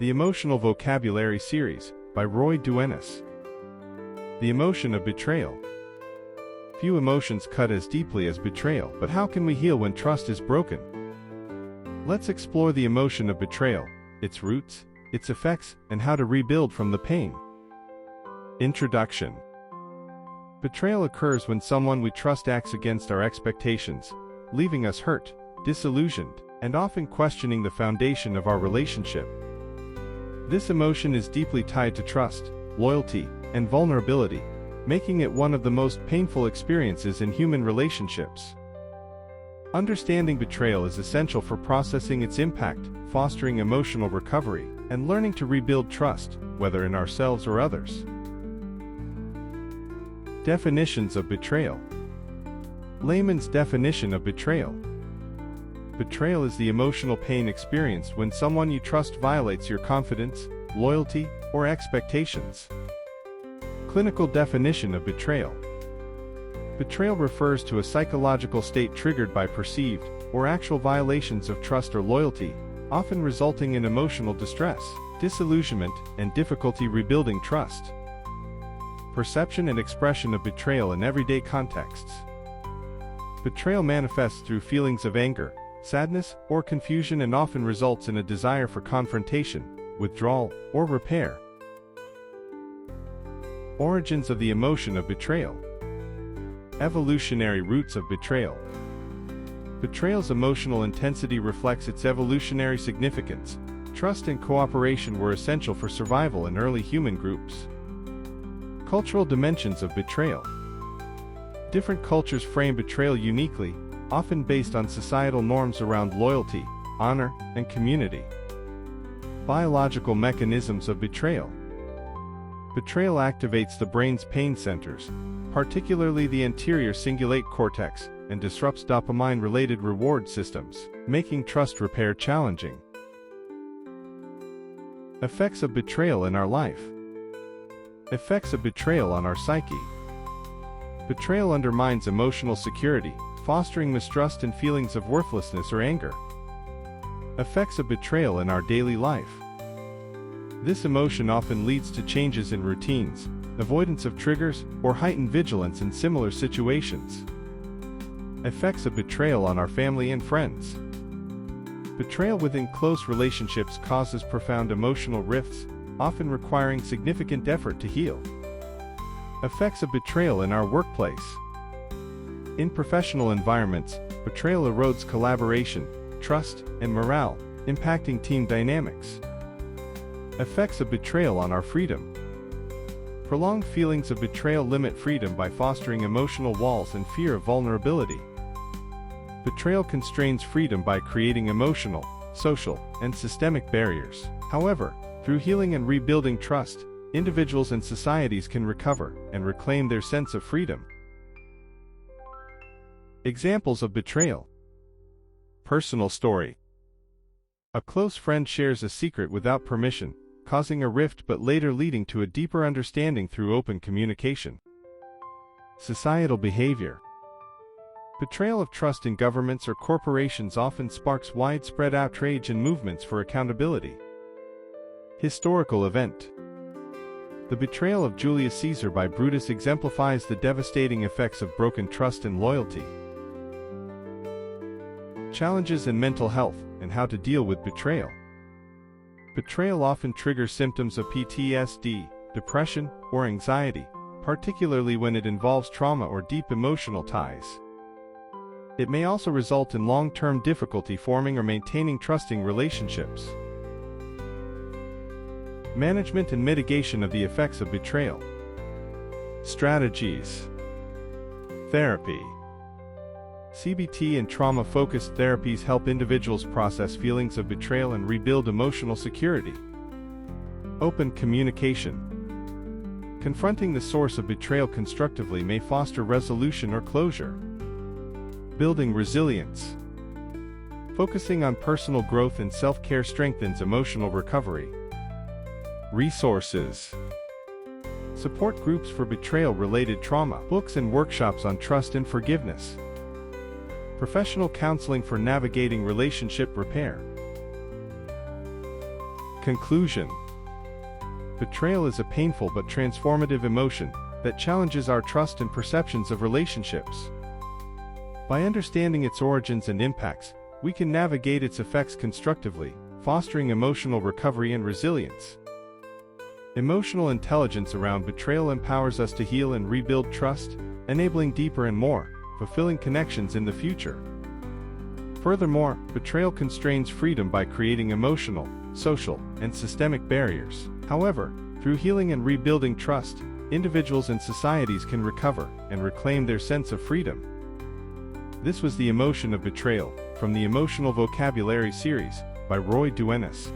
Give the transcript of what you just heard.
The Emotional Vocabulary Series, by Duenas. The emotion of betrayal. Few emotions cut as deeply as betrayal, but how can we heal when trust is broken? Let's explore the emotion of betrayal, its roots, its effects, and how to rebuild from the pain. Introduction. Betrayal occurs when someone we trust acts against our expectations, leaving us hurt, disillusioned, and often questioning the foundation of our relationship. This emotion is deeply tied to trust, loyalty, and vulnerability, making it one of the most painful experiences in human relationships. Understanding betrayal is essential for processing its impact, fostering emotional recovery, and learning to rebuild trust, whether in ourselves or others. Definitions of betrayal. Layman's definition of betrayal. Betrayal is the emotional pain experienced when someone you trust violates your confidence, loyalty, or expectations. Clinical definition of betrayal. Betrayal refers to a psychological state triggered by perceived or actual violations of trust or loyalty, often resulting in emotional distress, disillusionment, and difficulty rebuilding trust. Perception and expression of betrayal in everyday contexts. Betrayal manifests through feelings of anger, sadness, or confusion and often results in a desire for confrontation, withdrawal, or repair. Origins of the emotion of betrayal. Evolutionary roots of betrayal. Betrayal's emotional intensity reflects its evolutionary significance. Trust and cooperation were essential for survival in early human groups. Cultural dimensions of betrayal. Different cultures frame betrayal uniquely, often based on societal norms around loyalty, honor, and community. Biological mechanisms of betrayal. Betrayal activates the brain's pain centers, particularly the anterior cingulate cortex, and disrupts dopamine-related reward systems, making trust repair challenging. Effects of betrayal in our life. Effects of betrayal on our psyche. Betrayal undermines emotional security, fostering mistrust and feelings of worthlessness or anger. Effects of betrayal in our daily life. This emotion often leads to changes in routines, avoidance of triggers, or heightened vigilance in similar situations. Effects of betrayal on our family and friends. Betrayal within close relationships causes profound emotional rifts, often requiring significant effort to heal. Effects of betrayal in our workplace. In professional environments, betrayal erodes collaboration, trust, and morale, impacting team dynamics. Effects of betrayal on our freedom. Prolonged feelings of betrayal limit freedom by fostering emotional walls and fear of vulnerability. Betrayal constrains freedom by creating emotional, social, and systemic barriers. However, through healing and rebuilding trust, individuals and societies can recover and reclaim their sense of freedom. Examples of betrayal. Personal story. A close friend shares a secret without permission, causing a rift but later leading to a deeper understanding through open communication. Societal behavior. Betrayal of trust in governments or corporations often sparks widespread outrage and movements for accountability. Historical event. The betrayal of Julius Caesar by Brutus exemplifies the devastating effects of broken trust and loyalty. Challenges in mental health, and how to deal with betrayal. Betrayal often triggers symptoms of PTSD, depression, or anxiety, particularly when it involves trauma or deep emotional ties. It may also result in long-term difficulty forming or maintaining trusting relationships. Management and mitigation of the effects of betrayal. Strategies. Therapy. CBT and trauma-focused therapies help individuals process feelings of betrayal and rebuild emotional security. Open communication. Confronting the source of betrayal constructively may foster resolution or closure. Building resilience. Focusing on personal growth and self-care strengthens emotional recovery. Resources. Support groups for betrayal-related trauma, books and workshops on trust and forgiveness. Professional counseling for navigating relationship repair. Conclusion. Betrayal is a painful but transformative emotion that challenges our trust and perceptions of relationships. By understanding its origins and impacts, we can navigate its effects constructively, fostering emotional recovery and resilience. Emotional intelligence around betrayal empowers us to heal and rebuild trust, enabling deeper and more fulfilling connections in the future. Furthermore, betrayal constrains freedom by creating emotional, social, and systemic barriers. However, through healing and rebuilding trust, individuals and societies can recover and reclaim their sense of freedom. This was The Emotion of Betrayal, from the Emotional Vocabulary series, by Duenas.